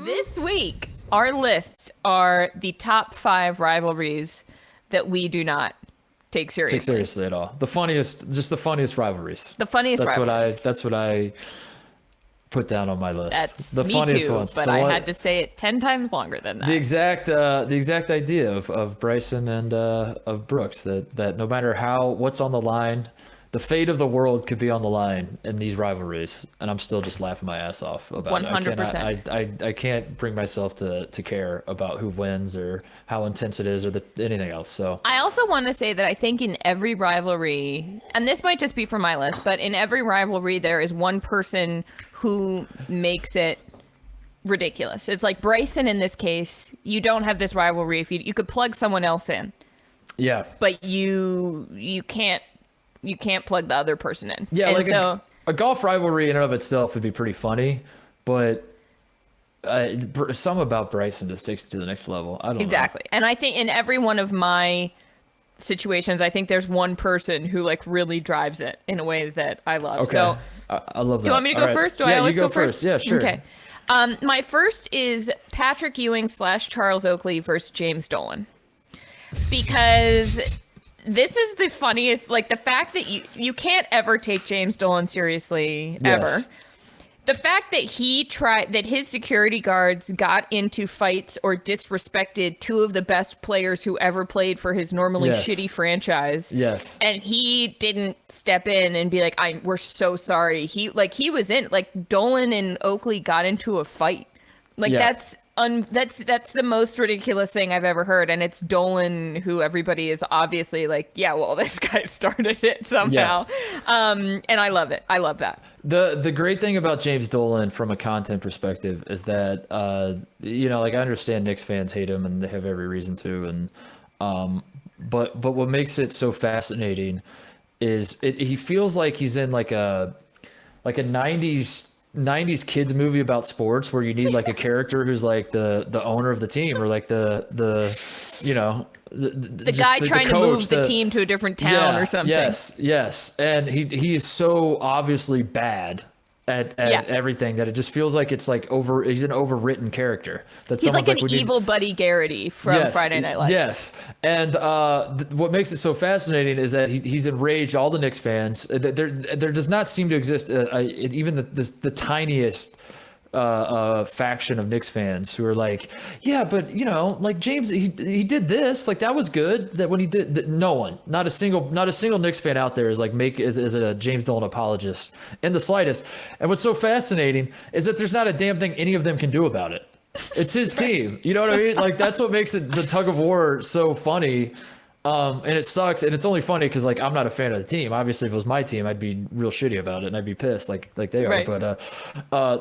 This week, our lists are the top 5 rivalries that we do not take seriously at all. The funniest rivalries. The funniest rivalries. That's what I put down on my list. That's the me funniest too, ones. but I had to say it 10 times longer than that. The exact idea of Bryson and of Brooks, that no matter what's on the line, the fate of the world could be on the line in these rivalries, and I'm still just laughing my ass off about 100%. it. I can't bring myself to care about who wins or how intense it is or anything else. So I also want to say that I think in every rivalry, and this might just be for my list, but in every rivalry there is one person who makes it ridiculous. It's like Bryson in this case. You don't have this rivalry if you could plug someone else in. Yeah. But you can't plug the other person in. Yeah, and like so a golf rivalry in and of itself would be pretty funny, but some about Bryson just takes it to the next level. I don't know. Exactly. And I think in every one of my situations, I think there's one person who like really drives it in a way that I love. Okay. So I love that. Do you want me to go first? Do I always go first? Yeah, sure. Okay. My first is Patrick Ewing / Charles Oakley versus James Dolan. Because this is the funniest, like the fact that you can't ever take James Dolan seriously, ever. Yes. The fact that that his security guards got into fights or disrespected 2 of the best players who ever played for his normally shitty franchise. Yes. And he didn't step in and be like, we're so sorry. He was in, like Dolan and Oakley got into a fight. Like that's the most ridiculous thing I've ever heard, and it's Dolan who everybody is obviously like, yeah, well, this guy started it somehow. And I love it. I love that. The great thing about James Dolan from a content perspective is that like I understand Knicks fans hate him and they have every reason to, and but what makes it so fascinating is he feels like he's in like a 90s kids movie about sports where you need like a character who's like the owner of the team or like the guy trying to move the team to a different town or something. Yes. And he is so obviously bad at everything that it just feels like it's like he's an overwritten character. He's like an evil Buddy Garrity from Friday Night Lights. Yes. And what makes it so fascinating is that he's enraged all the Knicks fans. There does not seem to exist even the tiniest faction of Knicks fans who are like, yeah, but like James, he did this, like that was good. That when he did that, no one, not a single Knicks fan out there is like is a James Dolan apologist in the slightest. And what's so fascinating is that there's not a damn thing any of them can do about it. It's his team. You know what I mean? Like that's what makes the tug of war so funny. And it sucks, and it's only funny because like I'm not a fan of the team. Obviously, if it was my team, I'd be real shitty about it, and I'd be pissed like they are. Right. But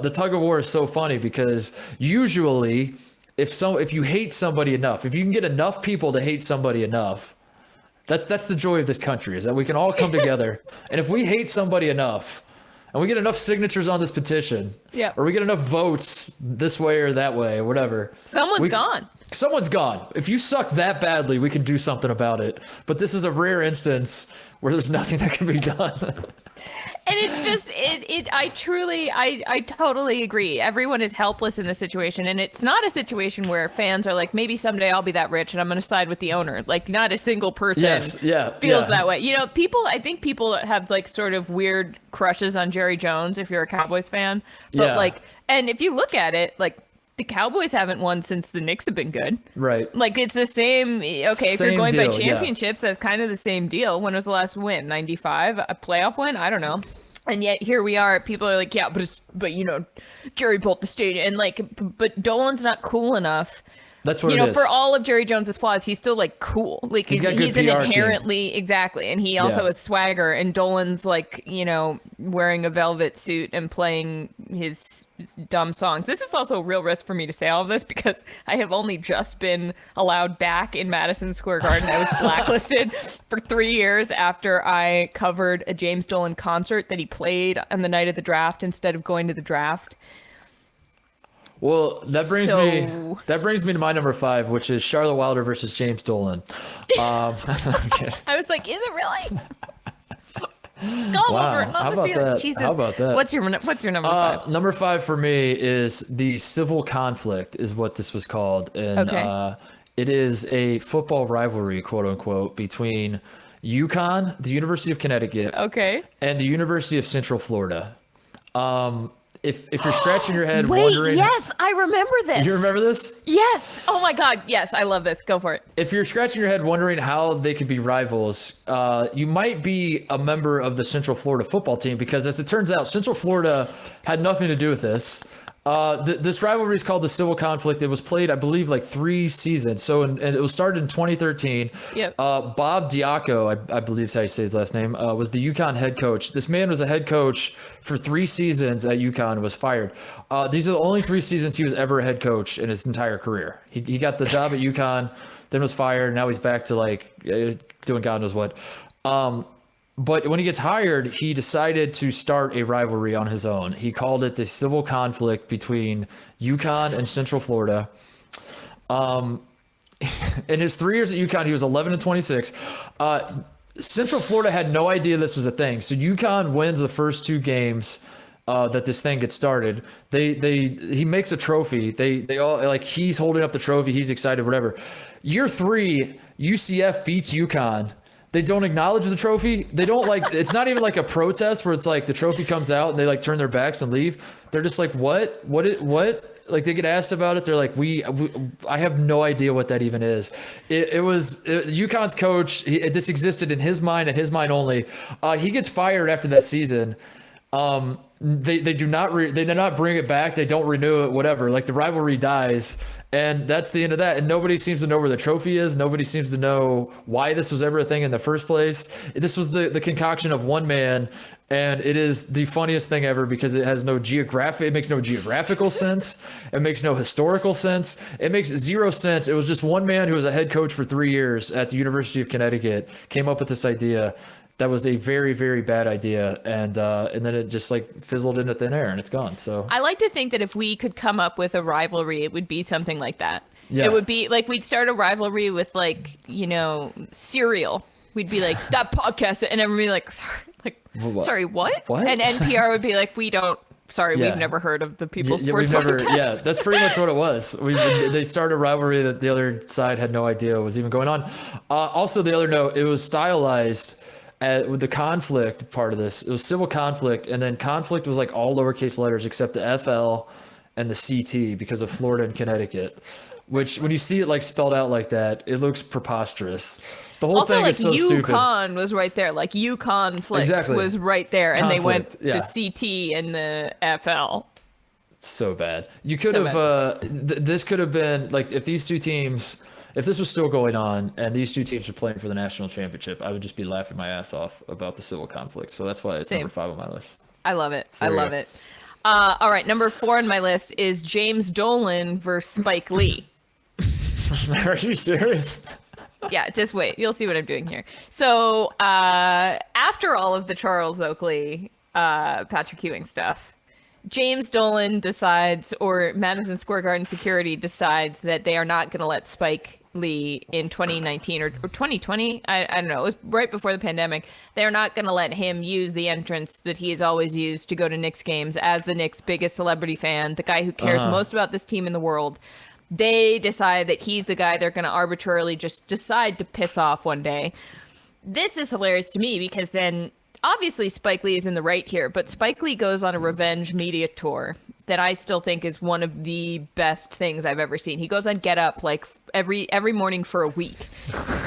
the tug of war is so funny because usually, if you hate somebody enough, if you can get enough people to hate somebody enough, that's the joy of this country, is that we can all come together. And if we hate somebody enough, and we get enough signatures on this petition, or we get enough votes this way or that way or whatever, someone's gone. Someone's gone. If you suck that badly, we can do something about it. But this is a rare instance where there's nothing that can be done. And it's just, I totally agree. Everyone is helpless in this situation. And it's not a situation where fans are like, maybe someday I'll be that rich and I'm going to side with the owner. Like not a single person feels that way. I think people have like sort of weird crushes on Jerry Jones if you're a Cowboys fan. But and if you look at it, like, the Cowboys haven't won since the Knicks have been good. Right. Like, it's the same. Okay, if you're going by championships, that's kind of the same deal. When was the last win? 95? A playoff win? I don't know. And yet here we are. People are like, yeah, but Jerry built the stadium. And like, but Dolan's not cool enough. That's what it is. For all of Jerry Jones's flaws, he's still like cool. Like he's an inherently team. Exactly, and he also has swagger. And Dolan's like wearing a velvet suit and playing his dumb songs. This is also a real risk for me to say all of this because I have only just been allowed back in Madison Square Garden. I was blacklisted for 3 years after I covered a James Dolan concert that he played on the night of the draft instead of going to the draft. Well, that brings me to my number 5, which is Charlotte Wilder versus James Dolan. I was like, is it really? All over it, Wow. not How the about ceiling. that? Jesus. How about that? What's your number 5? Number 5 for me is the civil conflict, is what this was called, and Okay. it is a football rivalry, quote unquote, between UConn, the University of Connecticut, Okay. and the University of Central Florida. If you're scratching your head Wait, wondering, yes, I remember this. you remember this? Yes. Oh my God. Yes, I love this. Go for it. If you're scratching your head wondering how they could be rivals, you might be a member of the Central Florida football team, because as it turns out, Central Florida had nothing to do with this. This rivalry is called the Civil Conflict. It was played, I believe, like 3 seasons. So, and it was started in 2013. Yep. Bob Diaco, I believe is how you say his last name, was the UConn head coach. This man was a head coach for 3 seasons at UConn and was fired. These are the only 3 seasons he was ever a head coach in his entire career. He got the job at UConn, then was fired. Now he's back to like doing God knows what. But when he gets hired, he decided to start a rivalry on his own. He called it the civil conflict between UConn and Central Florida. In his 3 years at UConn, he was 11-26. Central Florida had no idea this was a thing. So UConn wins the first 2 games that this thing gets started. He makes a trophy. They all, like, he's holding up the trophy. He's excited, whatever. Year 3, UCF beats UConn. They don't acknowledge the trophy. They don't, like, it's not even like a protest where it's like the trophy comes out and they like turn their backs and leave. They're just like, what? Like, they get asked about it. They're like, I have no idea what that even is. It was UConn's coach. This existed in his mind and his mind only. He gets fired after that season. They do not bring it back. They don't renew it, whatever. Like, the rivalry dies. And that's the end of that. And nobody seems to know where the trophy is. Nobody seems to know why this was ever a thing in the first place. This was the concoction of one man. And it is the funniest thing ever because it makes no geographical sense. It makes no historical sense. It makes 0 sense. It was just one man who was a head coach for 3 years at the University of Connecticut came up with this idea. That was a very, very bad idea, and then it just like fizzled into thin air, and it's gone. So I like to think that if we could come up with a rivalry, it would be something like that. Yeah. It would be like we'd start a rivalry with, like, cereal. We'd be like, that podcast, and everybody would be like, sorry, what? What? And NPR would be like, we've Yeah. never heard of the People's yeah, Sports Podcast. that's pretty much what it was. They started a rivalry that the other side had no idea was even going on. Also, the other note, it was stylized. With the conflict part of this, it was civil conflict, and then conflict was like all lowercase letters except the FL and the CT because of Florida and Connecticut, which when you see it like spelled out like that, it looks preposterous. The whole Also, thing like, is so stupid. UConn was right there. Like, UConflict Exactly. was right there, and they went Conflict, yeah. the CT and the FL. So bad. You could So have this could have been like if this was still going on and these 2 teams were playing for the national championship, I would just be laughing my ass off about the civil conflict. So that's why it's Same. number 5 on my list. I love it. So I there you love go. it. All right, number 4 on my list is James Dolan versus Spike Lee. Are you serious? Yeah, just wait. You'll see what I'm doing here. So after all of the Charles Oakley, Patrick Ewing stuff, James Dolan decides, or Madison Square Garden security decides, that they are not going to let Spike Lee in 2019 or 2020. I don't know. It was right before the pandemic. They're not going to let him use the entrance that he has always used to go to Knicks games as the Knicks' biggest celebrity fan, the guy who cares most about this team in the world. They decide that he's the guy they're going to arbitrarily just decide to piss off one day. This is hilarious to me because then obviously Spike Lee is in the right here, but Spike Lee goes on a revenge media tour that I still think is one of the best things I've ever seen. He goes on Get Up like every morning for a week,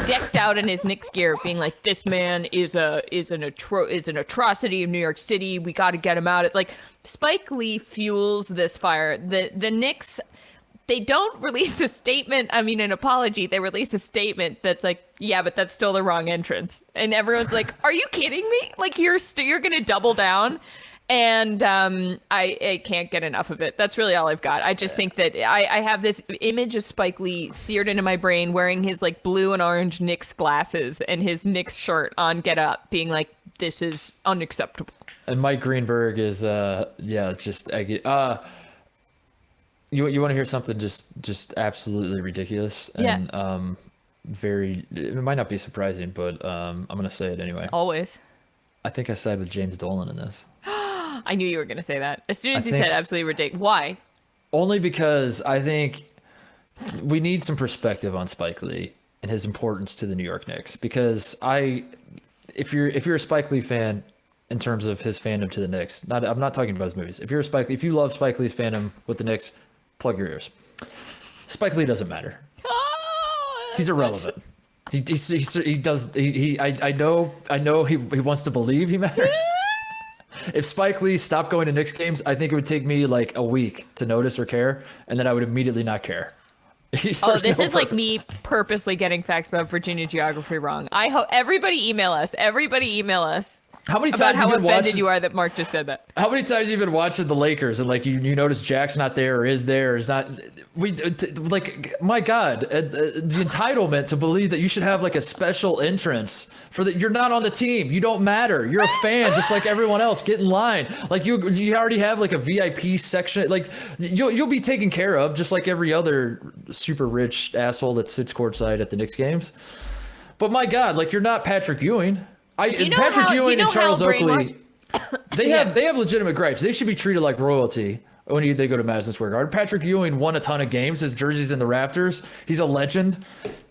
decked out in his Knicks gear, being like, "This man is an atrocity in New York City. We got to get him out." Like, Spike Lee fuels this fire. The Knicks, they don't release a statement. I mean, an apology. They release a statement that's like, yeah, but that's still the wrong entrance. And everyone's like, are you kidding me? Like, you're going to double down? And I can't get enough of it. That's really all I've got. I just think that I have this image of Spike Lee seared into my brain wearing his like blue and orange Knicks glasses and his Knicks shirt on Get Up, being like, this is unacceptable. And Mike Greenberg is just eggy. You want to hear something just absolutely ridiculous and it might not be surprising, but I'm gonna say it anyway. Always. I think I side with James Dolan in this. I knew you were going to say that. As soon as you think- said absolutely ridiculous. Why? Only because I think we need some perspective on Spike Lee and his importance to the New York Knicks. Because if you're a Spike Lee fan in terms of his fandom to the Knicks, I'm not talking about his movies. If you love Spike Lee's fandom with the Knicks, plug your ears. Spike Lee doesn't matter. Oh, He's irrelevant. I know he wants to believe he matters. If Spike Lee stopped going to Knicks games, I think it would take me like a week to notice or care, and then I would immediately not care. This is like me purposely getting facts about Virginia geography wrong. I hope everybody email us. How many About times how have you been offended watching? you are that Mark just said that. How many times have you been watching the Lakers and like you notice Jack's not there or is there or is not? My God, the entitlement to believe that you should have like a special entrance for that. You're not on the team. You don't matter. You're a fan just like everyone else. Get in line. Like you already have like a VIP section. Like you'll be taken care of just like every other super rich asshole that sits courtside at the Knicks games. But my God, like you're not Patrick Ewing. Patrick Ewing and Charles Oakley, they have legitimate gripes. They should be treated like royalty when they go to Madison Square Garden. Patrick Ewing won a ton of games. His jersey's in the rafters. He's a legend.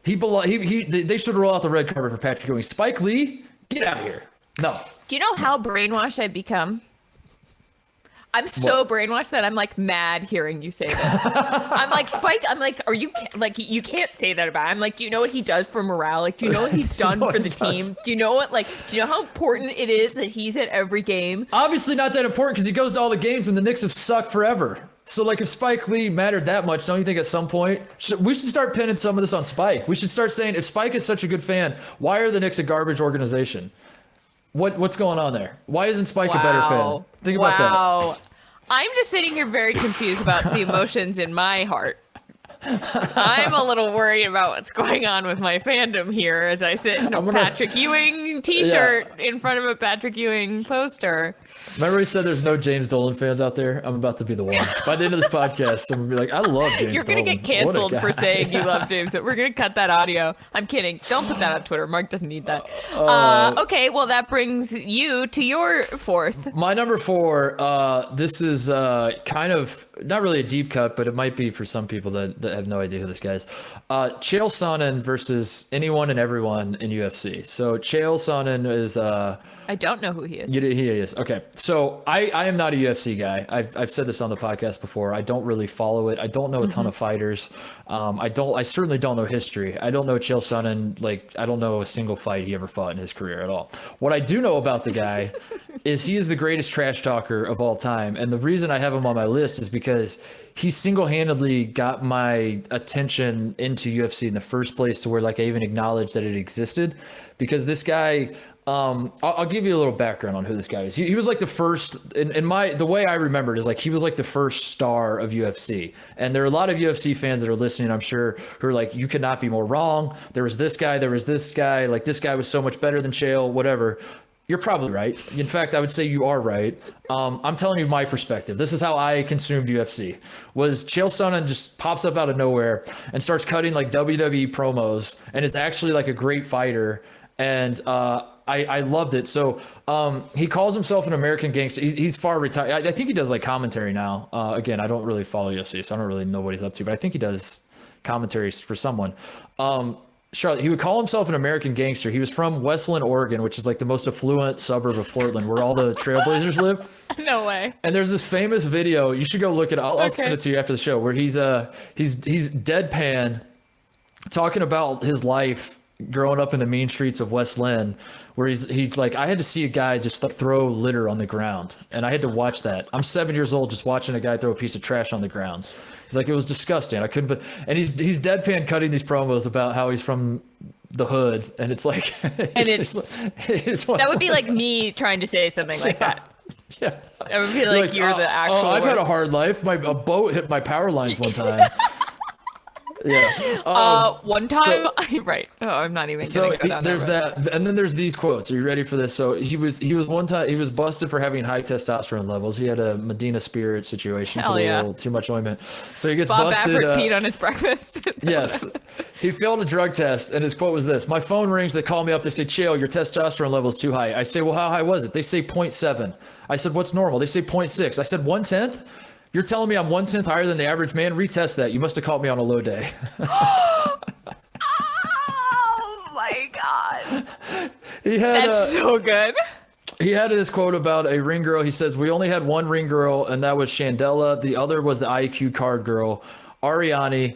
They should roll out the red carpet for Patrick Ewing. Spike Lee, get out of here. No. Do you know how brainwashed I've become? I'm so brainwashed that I'm like mad hearing you say that. I'm like, Spike, I'm like, are you like, you can't say that about him. I'm like, do you know what he does for morale? Like, do you know what he's done for the team? Do you know what, like, do you know how important it is that he's at every game? Obviously not that important because he goes to all the games and the Knicks have sucked forever. So like if Spike Lee mattered that much, don't you think at some point we should start pinning some of this on Spike? We should start saying if Spike is such a good fan, why are the Knicks a garbage organization? What's going on there? Why isn't Spike a better fan? Think about that. I'm just sitting here very confused about the emotions in my heart. I'm a little worried about what's going on with my fandom here as I sit in a Patrick Ewing t-shirt in front of a Patrick Ewing poster. Remember he said there's no James Dolan fans out there? I'm about to be the one. By the end of this podcast, someone will be like, I love James Dolan. You're going to get canceled for saying you love James. We're going to cut that audio. I'm kidding. Don't put that on Twitter. Mark doesn't need that. Okay, well, that brings you to your fourth. My number 4, this is kind of not really a deep cut, but it might be for some people that have no idea who this guy is. Chael Sonnen versus anyone and everyone in UFC. So Chael Sonnen is... I don't know who he is. He is. Okay. So I am not a UFC guy. I've said this on the podcast before. I don't really follow it. I don't know a ton of fighters. I certainly don't know history. I don't know Chael Sonnen. Like, I don't know a single fight he ever fought in his career at all. What I do know about the guy is he is the greatest trash talker of all time. And the reason I have him on my list is because he single-handedly got my attention into UFC in the first place to where like I even acknowledged that it existed, because this guy, I'll give you a little background on who this guy is. He was like the first, the way I remember it is like he was like the first star of UFC. And there are a lot of UFC fans that are listening, I'm sure, who are like, you could not be more wrong. There was this guy, like this guy was so much better than Chael, whatever. You're probably right. In fact, I would say you are right. I'm telling you my perspective. This is how I consumed UFC. Was Chael Sonnen just pops up out of nowhere and starts cutting like WWE promos and is actually like a great fighter. And I loved it. So he calls himself an American gangster. He's far retired. I think he does like commentary now. Again, I don't really follow UFC, so I don't really know what he's up to, but I think he does commentaries for someone. Charlotte, he would call himself an American gangster. He was from Westland, Oregon, which is like the most affluent suburb of Portland, where all the Trailblazers live. No way. And there's this famous video. You should go look it up. I'll send it to you after the show, where he's deadpan talking about his life growing up in the mean streets of West Lynn, where he's like, I had to see a guy just throw litter on the ground, and I had to watch that. I'm 7 years old just watching a guy throw a piece of trash on the ground. He's like, it was disgusting. I couldn't, but, and he's deadpan cutting these promos about how he's from the hood, and it's like, that would be like me trying to say something like that. Yeah, that would be like you're the actual. I've had a hard life. A boat hit my power lines one time. Yeah. One time, right. Oh, I'm not even So gonna go down there's that road. that, and then there's these quotes. Are you ready for this? So he was one time he was busted for having high testosterone levels. He had a Medina Spirit situation, Hell put a yeah. little too much ointment. So he gets Bob busted. Baffert peed on his breakfast. Yes, he failed a drug test, and his quote was this: "My phone rings. They call me up. They say, Chael, your testosterone level is too high." I say, "Well, how high was it?" They say 0.7. I said, "What's normal?" They say 0.6. I said, 1/10. You're telling me I'm 1/10 higher than the average man? Retest that. You must have caught me on a low day. Oh my god. That's so good. He had this quote about a ring girl. He says, "We only had one ring girl, and that was Chandela. The other was the IQ card girl, Ariani.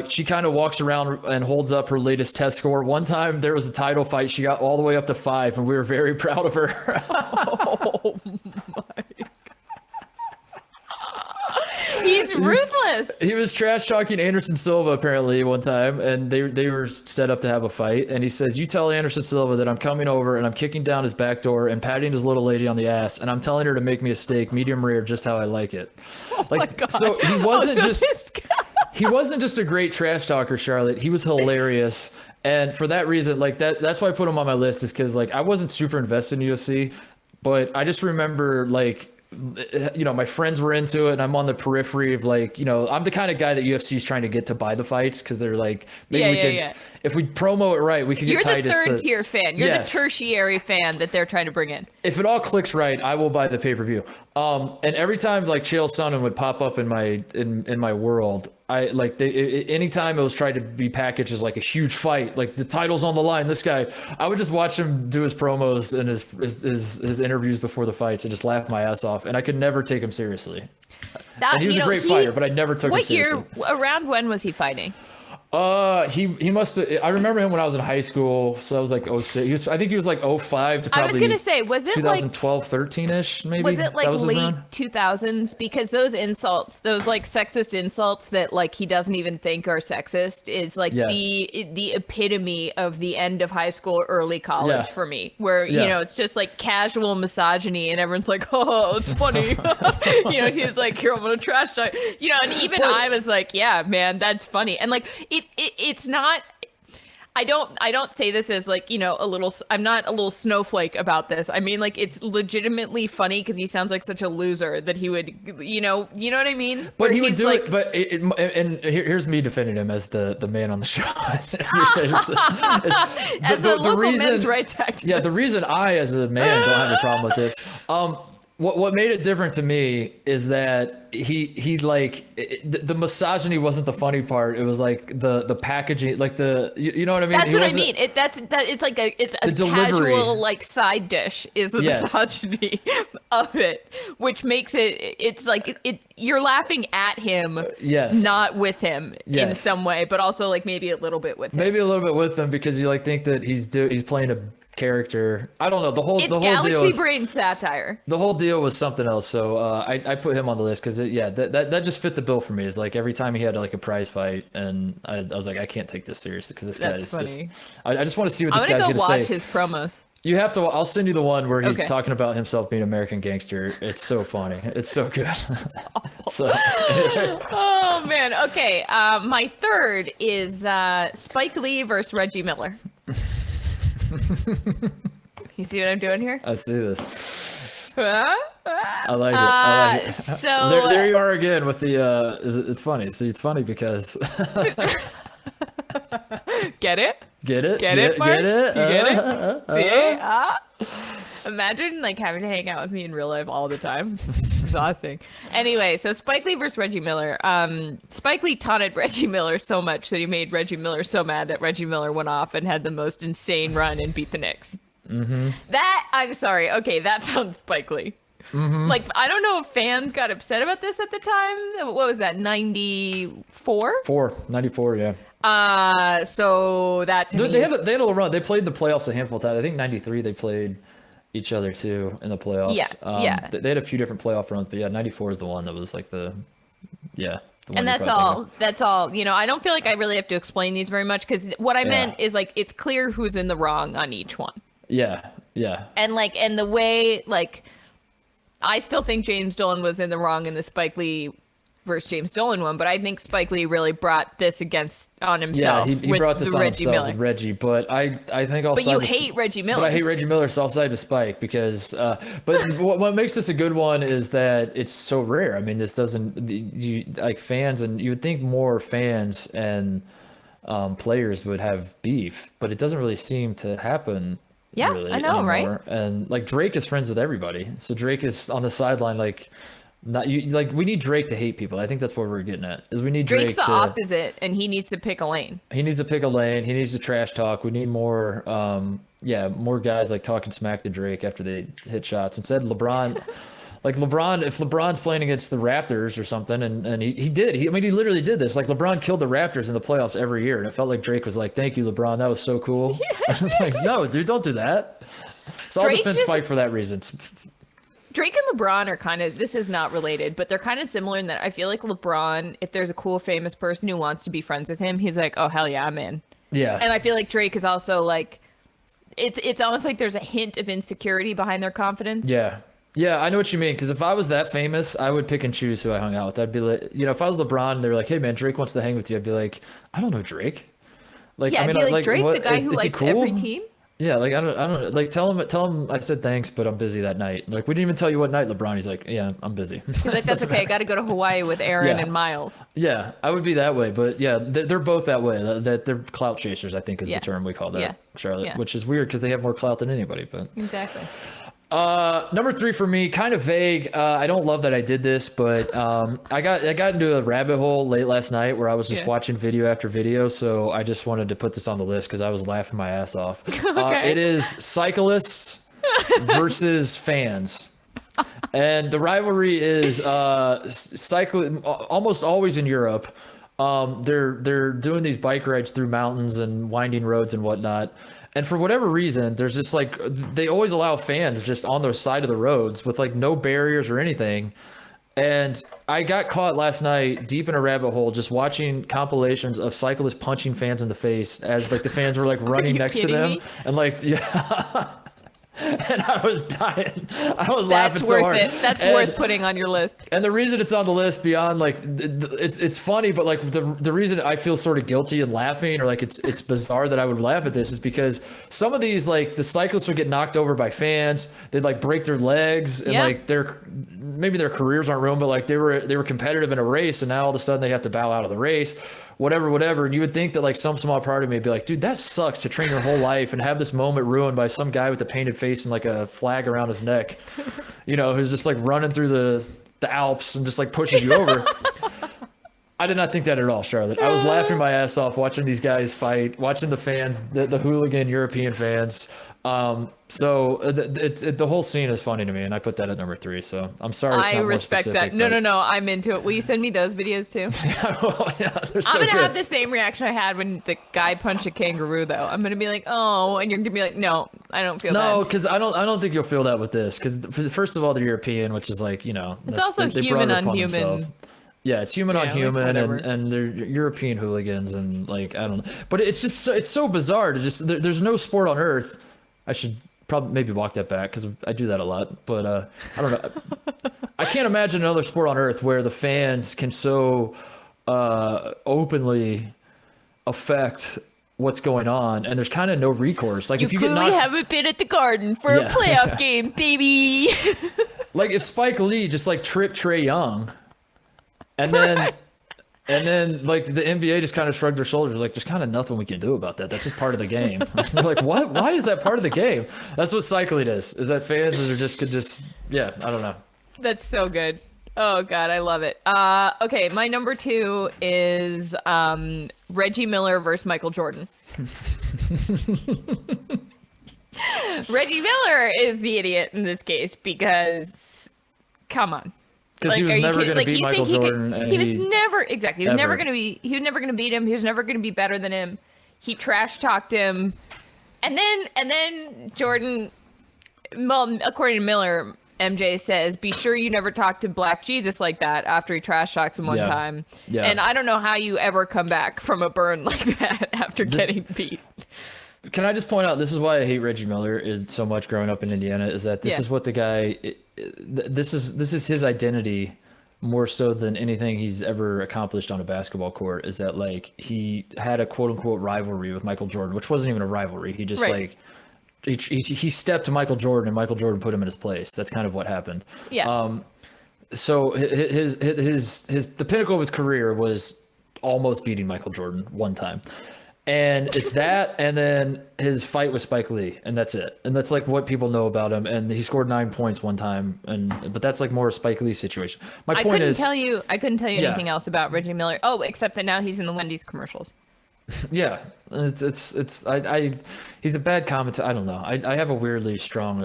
She kind of walks around and holds up her latest test score. One time there was a title fight. She got all the way up to 5, and we were very proud of her." Oh my. He's ruthless. He was trash talking Anderson Silva apparently one time, and they were set up to have a fight. And he says, "You tell Anderson Silva that I'm coming over and I'm kicking down his back door and patting his little lady on the ass, and I'm telling her to make me a steak, medium rare, just how I like it." Oh my God. So he wasn't so just this guy- he wasn't just a great trash talker, Charlotte. He was hilarious. And for that reason, like that's why I put him on my list, is because like I wasn't super invested in UFC, but I just remember like, you know, my friends were into it, and I'm on the periphery of like, you know, I'm the kind of guy that UFC is trying to get to buy the fights, because they're like, maybe we could, if we promo it right, we could You're get Titus the third tier fan. You're the tertiary fan that they're trying to bring in. If it all clicks right, I will buy the pay-per-view. And every time like Chael Sonnen would pop up in my world, I like anytime it was tried to be packaged as like a huge fight, like the title's on the line, this guy, I would just watch him do his promos and his interviews before the fights and just laugh my ass off, and I could never take him seriously. And he was a great fighter, but I never took him seriously. What year, around when was he fighting? He must have. I remember him when I was in high school, so I was like 06. I think he was like 05 to probably. I was gonna say, was it 2012, 13ish, maybe? Was it like late 2000s? Because those insults, those like sexist insults that like he doesn't even think are sexist, is like the epitome of the end of high school, early college for me. Where you know it's just like casual misogyny, and everyone's like, "Oh, it's funny." You know, he's like, "Here, I'm gonna trash talk." You know, and even I was like, "Yeah, man, that's funny." And like it's not. I don't say this as like, you know, I'm not a little snowflake about this. I mean, like, it's legitimately funny because he sounds like such a loser that he would, you know what I mean? But he would do like, it. But and here's me defending him as the man on the show. As the local reason, men's rights activist. Yeah, the reason I, as a man, don't have a problem with this. What made it different to me is that he like the misogyny wasn't the funny part. It was like the packaging, like you know what I mean. That's what I mean. That is like it's a casual like side dish is the misogyny of it, which makes it's like you're laughing at him, not with him in some way, but also like maybe a little bit with him. Maybe a little bit with him because you like think that he's playing a character. I don't know. The whole Galaxy deal is Brain satire. The whole deal was something else. So I put him on the list because that just fit the bill for me. It's like every time he had like a prize fight, and I was like, I can't take this seriously because this guy is funny. I just want to see what this guy's going to say. I'm gonna go watch his promos. You have to. I'll send you the one where he's talking about himself being American Gangster. It's so funny. It's so good. So, oh man. Okay. My third is Spike Lee versus Reggie Miller. You see what I'm doing here? I see this. I like it. So there you are again with the. It's funny. See, it's funny because. Get it? Get it? Get it, Mark? Get it? See? Imagine like having to hang out with me in real life all the time. It's exhausting. Anyway, so Spike Lee versus Reggie Miller. Spike Lee taunted Reggie Miller so much that he made Reggie Miller so mad that Reggie Miller went off and had the most insane run and beat the Knicks. Mm-hmm. I'm sorry. Okay, that sounds Spike Lee. Mm-hmm. Like, I don't know if fans got upset about this at the time. What was that, 94? 94, yeah. So that to me they had a little run. They played the playoffs a handful of times. I think 93 they played each other too in the playoffs. Yeah. They had a few different playoff runs, but 94 is the one that was like the one. And that's all. You know, I don't feel like I really have to explain these very much because what I meant is like it's clear who's in the wrong on each one. Yeah. And the way like I still think James Dolan was in the wrong in the Spike Lee versus James Dolan one, but I think Spike Lee really brought this on himself. Yeah, he brought this on Reggie himself Miller. with Reggie, but I think I'll But side you with, hate Reggie Miller. But I hate Reggie Miller, so I'll side with Spike because. But what makes this a good one is that it's so rare. I mean, this doesn't you like fans, and you would think more fans and players would have beef, but it doesn't really seem to happen. Yeah, really I know, anymore. right? And like Drake is friends with everybody, so Drake is on the sideline, like. Not you like we need Drake to hate people. I think that's what we're getting at. Is we need Drake's Drake the to opposite, and he needs to pick a lane. he needs to pick a lane. He needs to trash talk. We need more more guys like talking smack to Drake after they hit shots. Instead, LeBron if LeBron's playing against the Raptors or something, and he literally did this. Like LeBron killed the Raptors in the playoffs every year, and it felt like Drake was like, "Thank you, LeBron. That was so cool." Yeah. It's like, no, dude, don't do that. So I'll defend Spike for that reason. Drake and LeBron are kind of, this is not related, but they're kind of similar in that I feel like LeBron, if there's a cool, famous person who wants to be friends with him, he's like, oh, hell yeah, I'm in. Yeah. And I feel like Drake is also like, it's almost like there's a hint of insecurity behind their confidence. Yeah. Yeah, I know what you mean. Because if I was that famous, I would pick and choose who I hung out with. I'd be like, if I was LeBron and they were like, hey, man, Drake wants to hang with you, I'd be like, I don't know Drake. Like, yeah, I mean, I'd be like, Drake, what, the guy who is he likes cool? every team? Yeah, like I don't like tell him I said thanks, but I'm busy that night. Like we didn't even tell you what night, LeBron. He's like, yeah, I'm busy. Like that's okay. I got to go to Hawaii with Aaron and Miles. Yeah, I would be that way, but yeah, they're both that way. That they're clout chasers, I think, is the term we call that, Charlotte. Which is weird because they have more clout than anybody. But exactly. Number 3 for me, kind of vague. I don't love that I did this, but I got into a rabbit hole late last night where I was just watching video after video. So I just wanted to put this on the list because I was laughing my ass off. Okay. It is cyclists versus fans. And the rivalry is cycling almost always in Europe. They're doing these bike rides through mountains and winding roads and whatnot. And for whatever reason, there's just like, they always allow fans just on the side of the roads with like no barriers or anything. And I got caught last night deep in a rabbit hole just watching compilations of cyclists punching fans in the face as like the fans were like running next to them. And like, yeah. And I was dying. I was laughing so hard. That's worth putting on your list. And the reason it's on the list beyond like it's funny, but like the reason I feel sort of guilty and laughing, or like it's bizarre that I would laugh at this, is because some of these, like the cyclists would get knocked over by fans. They'd like break their legs and like maybe their careers aren't ruined, but like they were competitive in a race, and now all of a sudden they have to bow out of the race. Whatever. And you would think that like some small part of me would be like, dude, that sucks to train your whole life and have this moment ruined by some guy with a painted face and like a flag around his neck, who's just like running through the Alps and just like pushes you over. I did not think that at all, Charlotte. I was laughing my ass off watching these guys fight, watching the fans, the hooligan European fans. So the whole scene is funny to me, and I put that at number 3. So I'm sorry. It's I not more respect specific, that. No, I'm into it. Will you send me those videos too? They're so I'm gonna good. have the same reaction I had when the guy punched a kangaroo, though. I'm gonna be like, oh, and you're gonna be like, no, I don't feel that. No, because I don't think you'll feel that with this. Because first of all, they're European, which is like it's also human on human. Yeah, it's human on human, like and they're European hooligans, and like I don't know, but it's just it's so bizarre to just there's no sport on earth. I should probably maybe walk that back because I do that a lot, but I don't know. I can't imagine another sport on earth where the fans can so openly affect what's going on, and there's kind of no recourse. Like You if you get clearly knocked, haven't been at the Garden for a playoff game, baby. like if Spike Lee just like tripped Trae Young, and then like the NBA just kind of shrugged their shoulders, like there's kind of nothing we can do about that. That's just part of the game. You're like, what? Why is that part of the game? That's what cycling is that fans are just could just I don't know. That's so good. Oh God, I love it. Okay, my number 2 is Reggie Miller versus Michael Jordan. Reggie Miller is the idiot in this case because, come on. Because he was never going to beat Michael Jordan. He was never going to be. He was never going to beat him. He was never going to be better than him. He trash talked him, and then Jordan. Well, according to Miller, MJ says, "Be sure you never talk to Black Jesus like that." After he trash talks him one time, and I don't know how you ever come back from a burn like that after getting beat. Can I just point out, this is why I hate Reggie Miller is so much growing up in Indiana, is that this is what the guy, this is his identity more so than anything he's ever accomplished on a basketball court is that like he had a quote unquote rivalry with Michael Jordan, which wasn't even a rivalry. He just Right. like he stepped to Michael Jordan and Michael Jordan put him in his place. That's kind of what happened. Yeah. So the pinnacle of his career was almost beating Michael Jordan one time. And it's that, and then his fight with Spike Lee, and that's it. And that's like what people know about him. And he scored 9 points one time, but that's like more a Spike Lee situation. My point is, I couldn't tell you Yeah. anything else about Reggie Miller. Oh, except that now he's in the Wendy's commercials. yeah, he's a bad commentator. I don't know. I have a weirdly strong.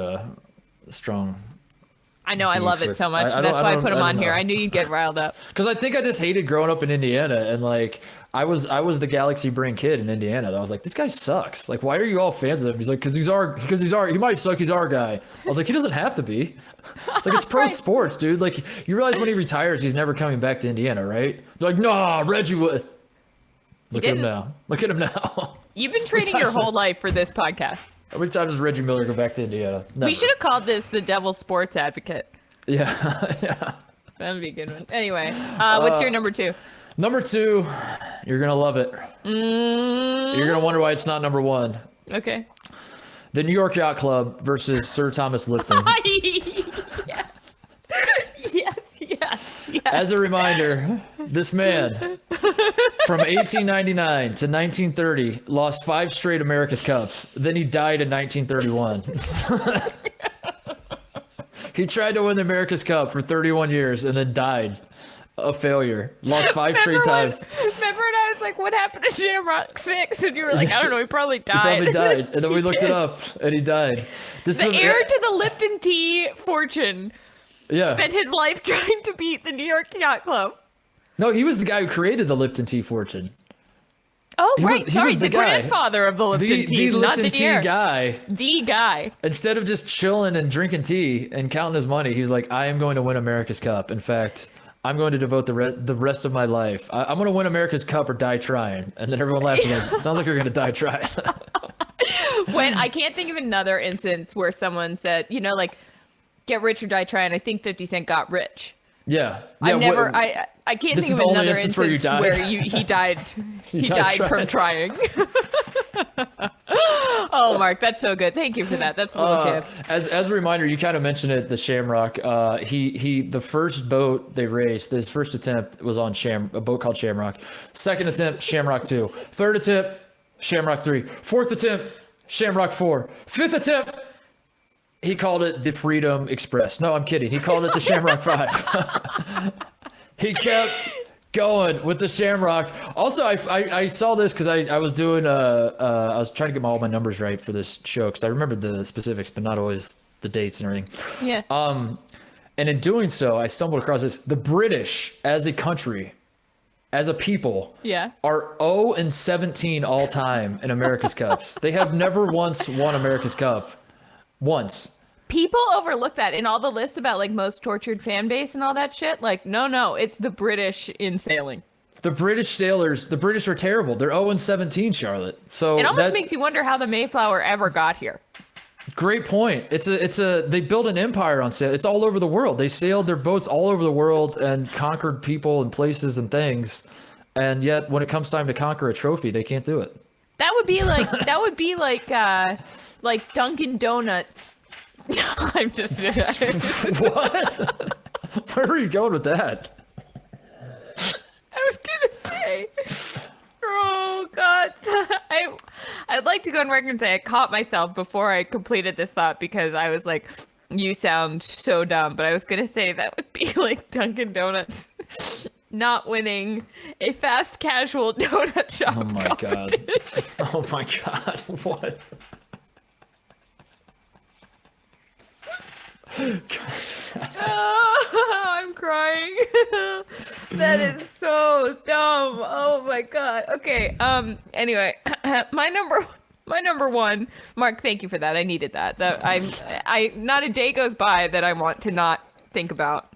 I know, I Beef love it with- so much. I That's don't- why I I put him don't on here. know. I knew you'd get riled up. Because I think I just hated growing up in Indiana, and like I was the Galaxy brain kid in Indiana. I was like, this guy sucks. Like, why are you all fans of him? He's like, because he's our. He might suck. He's our guy. I was like, he doesn't have to be. It's like it's pro Right. sports, dude. Like you realize when he retires, he's never coming back to Indiana, right? They're like, nah, Reggie would. Look at him didn't. now. Look at him now. You've been training your whole life for this podcast. How many times does Reggie Miller go back to Indiana? Never. We should have called this the Devil's Sports Advocate. Yeah, yeah. That'd be a good one. Anyway, what's your number 2? Number 2, you're gonna love it. You're gonna wonder why it's not number 1. Okay. The New York Yacht Club versus Sir Thomas Lipton. Yes. Yes. As a reminder, this man from 1899 to 1930 lost 5 straight America's Cups. Then he died in 1931. He tried to win the America's Cup for 31 years and then died a failure. Lost 5 straight times. Remember when I was like, what happened to Shamrock 6? And you were like, I don't know, he probably He died. probably died. And then we He looked did. it up and he died. This The is heir to the Lipton tea fortune yeah. spent his life trying to beat the New York Yacht Club. No, he was the guy who created the Lipton tea fortune. Oh, He right. was Sorry, the the guy. grandfather of the Lipton tea, the not Lipton the tea heir. guy. The guy. Instead of just chilling and drinking tea and counting his money, he's like, I am going to win America's Cup. In fact, I'm going to devote the rest of my life. I'm going to win America's Cup or die trying. And then everyone laughs. Like, sounds like you're going to die trying. When I can't think of another instance where someone said, like, get rich or die trying. I think 50 Cent got rich. Yeah. I've never. what- I can't This think is of the only another instance instance where you died? he died. He died died from trying. Oh, Mark, that's so good. Thank you for that. That's a little gift. As a reminder, you kind of mentioned it, the Shamrock. The first boat they raced, his first attempt was on a boat called Shamrock. Second attempt, Shamrock 2. Third attempt, Shamrock 3. Fourth attempt, Shamrock 4. Fifth attempt, he called it the Freedom Express. No, I'm kidding. He called it the Shamrock 5. He kept going with the Shamrock. Also, I saw this because I was doing I was trying to get all my numbers right for this show because I remembered the specifics, but not always the dates and everything. Yeah. And in doing so, I stumbled across this. The British, as a country, as a people, Yeah. are 0-17 all time in America's Cups. They have never once won America's Cup. Once. People overlook that in all the lists about like most tortured fan base and all that shit. Like, no, it's the British in sailing. The British sailors, the British are terrible. They're 0-17, Charlotte. So It almost makes you wonder how the Mayflower ever got here. Great point. They built an empire on sail. It's all over the world. They sailed their boats all over the world and conquered people and places and things. And yet when it comes time to conquer a trophy, they can't do it. That would be like Dunkin' Donuts. I'm just What? Where are you going with that? I was gonna say, oh God, I'd like to go on record and say I caught myself before I completed this thought because I was like, you sound so dumb, but I was gonna say that would be like Dunkin' Donuts not winning a fast casual donut shop. Oh my God. Oh my God. What? Oh, I'm crying. That is so dumb. Oh my God. Okay. Anyway, my number one. Mark, thank you for that. I needed that. I not a day goes by that I want to not think about.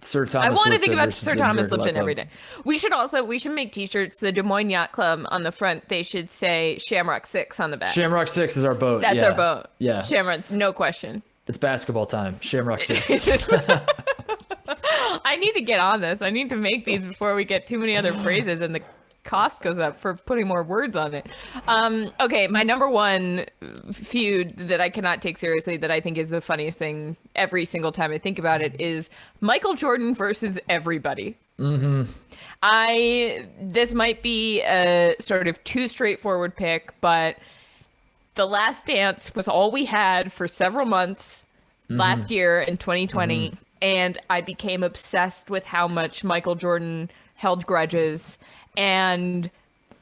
Sir Thomas I want to Lipton think about versus Sir the Thomas New York Lipton Yacht every Club. day. We should make T-shirts. The Des Moines Yacht Club on the front. They should say Shamrock 6 on the back. Shamrock 6 is our boat. That's yeah. our boat. Yeah. Shamrock, no question. It's basketball time. Shamrock 6. I need to get on this. I need to make these before we get too many other phrases and the cost goes up for putting more words on it. Okay, my number one feud that I cannot take seriously, that I think is the funniest thing every single time I think about it, is Michael Jordan versus everybody. Mm-hmm. This might be a sort of too straightforward pick, but The Last Dance was all we had for several months last year in 2020, and I became obsessed with how much Michael Jordan held grudges. And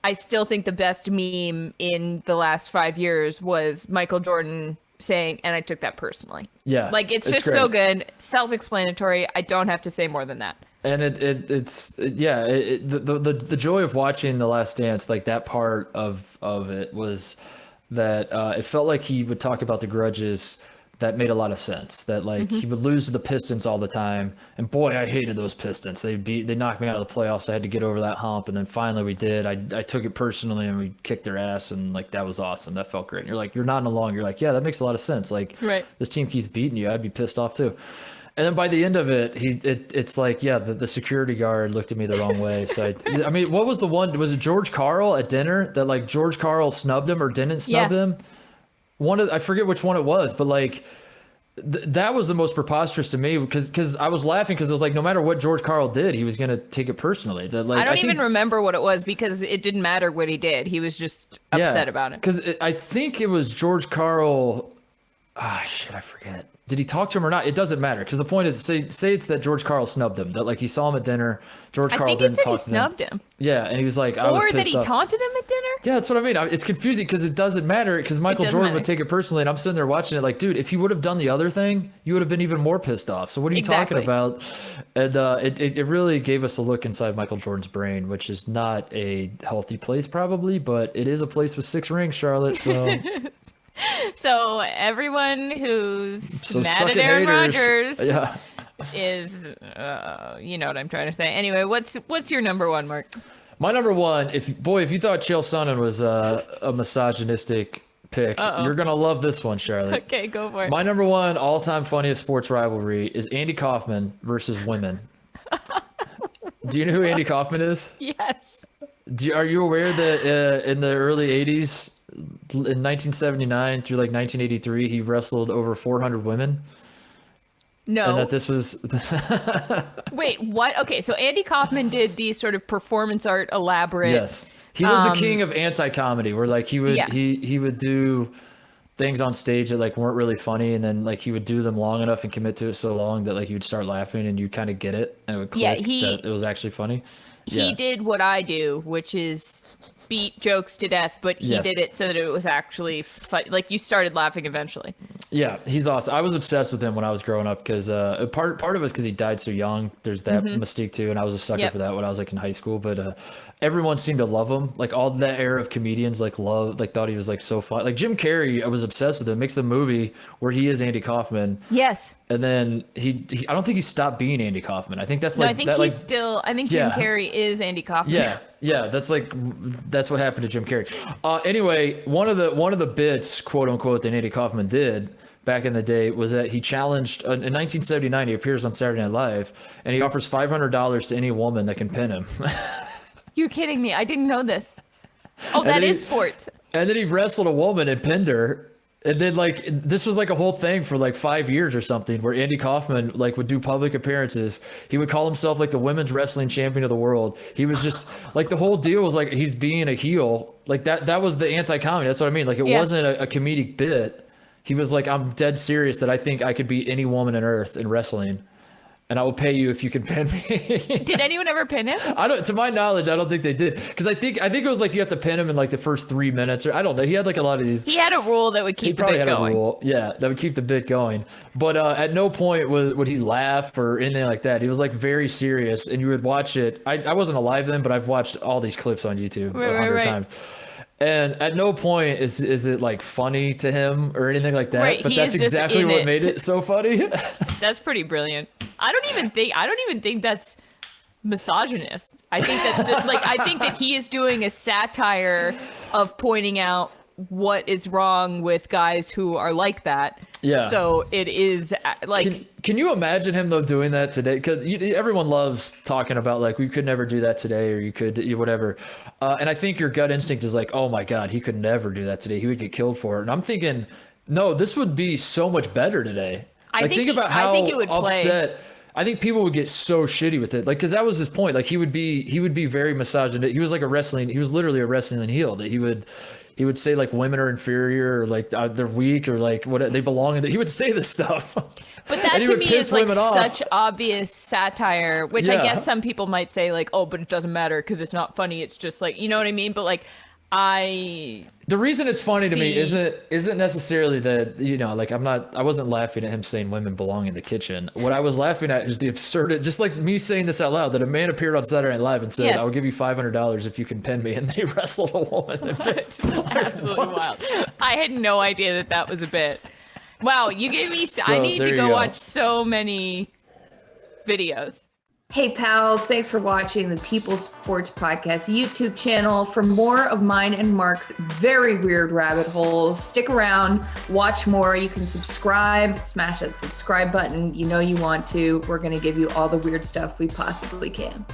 I still think the best meme in the last 5 years was Michael Jordan saying, and I took that personally. Yeah. Like, it's just great. so good. Self-explanatory. I don't have to say more than that. And the joy of watching The Last Dance, like that part of it was that it felt like he would talk about the grudges that made a lot of sense. That like he would lose to the Pistons all the time, and boy, I hated those Pistons. They knocked me out of the playoffs. I had to get over that hump, and then finally we did. I took it personally, and we kicked their ass, and like that was awesome. That felt great. And you're like, you're nodding along. You're like, yeah, that makes a lot of sense. Like, right. This team keeps beating you. I'd be pissed off too. And then by the end of it, it's like, yeah, the security guard looked at me the wrong way. So I mean, what was the one? Was it George Karl at dinner that like George Karl snubbed him or didn't snub him? I forget which one it was, but like that was the most preposterous to me because I was laughing because it was like no matter what George Karl did, he was gonna take it personally. That like I don't even remember what it was because it didn't matter what he did. He was just upset about it. Because I think it was George Karl. Ah, shit, I forget. Did he talk to him or not? It doesn't matter because the point is, say it's that George Karl snubbed him. That like he saw him at dinner. George Karl didn't talk to him. I think he said he snubbed him. Yeah, and he was like, I was or pissed that he off. taunted him at dinner. Yeah, that's what I mean. It's confusing because it doesn't matter because Michael Jordan would take it personally, and I'm sitting there watching it like, dude, if you would have done the other thing, you would have been even more pissed off. So what are you talking about? And it really gave us a look inside Michael Jordan's brain, which is not a healthy place probably, but it is a place with 6 rings, Charlotte. So. So everyone who's mad at Aaron Rodgers is, you know what I'm trying to say. Anyway, what's your number one, Mark? My number one, if you thought Chael Sonnen was a misogynistic pick, you're gonna love this one, Charlotte. Okay, go for it. My number one all-time funniest sports rivalry is Andy Kaufman versus women. Do you know who Andy Kaufman is? Yes. Are you aware that in the early 80s, in 1979 through like 1983, he wrestled over 400 women? No. And that this was... Wait, what? Okay, so Andy Kaufman did these sort of performance art elaborate... Yes. He was the king of anti-comedy, where like he would do things on stage that like weren't really funny, and then like he would do them long enough and commit to it so long that like you'd start laughing and you kind of get it and it would click that it was actually funny. He did what I do, which is beat jokes to death, but he did it so that it was actually fun. Like you started laughing eventually. Yeah, he's awesome. I was obsessed with him when I was growing up because part of it was because he died so young. There's that mystique too, and I was a sucker for that when I was like in high school. But everyone seemed to love him. Like all that era of comedians thought he was like so fun. Like Jim Carrey, I was obsessed with him. Makes the movie where he is Andy Kaufman. Yes. And then he I don't think he stopped being Andy Kaufman. I think that's like I think he's still. I think Jim Carrey is Andy Kaufman. Yeah, that's what happened to Jim Carrey. Anyway, one of the bits, quote unquote, that Andy Kaufman did back in the day was that he challenged in 1979. He appears on Saturday Night Live, and he offers $500 to any woman that can pin him. You're kidding me! I didn't know this. Oh, that is sports. And then he wrestled a woman and pinned her. And then like this was like a whole thing for like 5 years or something, where Andy Kaufman like would do public appearances. He would call himself like the women's wrestling champion of the world. He was just like the whole deal was like he's being a heel. Like that was the anti-comedy. That's what I mean. Like it wasn't a comedic bit. He was like, I'm dead serious that I think I could beat any woman on earth in wrestling. And I will pay you if you can pin me. Did anyone ever pin him? To my knowledge, I don't think they did. Because I think it was like you have to pin him in like the first 3 minutes, or I don't know. He had like a lot of these. He had a rule that would keep the bit going. That would keep the bit going. But at no point would he laugh or anything like that. He was like very serious, and you would watch it. I wasn't alive then, but I've watched all these clips on YouTube 100 times. And at no point is it like funny to him or anything like that. Right, but that's exactly what made it so funny. That's pretty brilliant. I don't even think that's misogynist. I think that's just, like I think that he is doing a satire of pointing out what is wrong with guys who are like that. Yeah. So it is like. Can you imagine him though doing that today? Because everyone loves talking about like we could never do that today, or you could whatever. And I think your gut instinct is like, oh my God, he could never do that today. He would get killed for it. And I'm thinking, no, this would be so much better today. I think it would upset. I think people would get so shitty with it, like, because that was his point. Like he would be very misogynistic. He was like he was literally a wrestling heel. That he would say like women are inferior, or like they're weak, or like what they belong in. He would say this stuff. But that to me is like such obvious satire, which I guess some people might say like, oh, but it doesn't matter because it's not funny. It's just like, you know what I mean? But like, the reason it's funny to me isn't necessarily that, you know, like I wasn't laughing at him saying women belong in the kitchen. What I was laughing at is the absurdity, just like me saying this out loud, that a man appeared on Saturday Night Live and said, yes, I'll give you $500 if you can pin me, and they wrestled a woman. Absolutely wild. I had no idea that was a bit. Wow, you gave me, I need to go watch so many videos. Hey pals, thanks for watching the People's Sports Podcast YouTube channel. For more of mine and Mark's very weird rabbit holes, stick around, watch more. You can subscribe, smash that subscribe button. You know you want to. We're going to give you all the weird stuff we possibly can.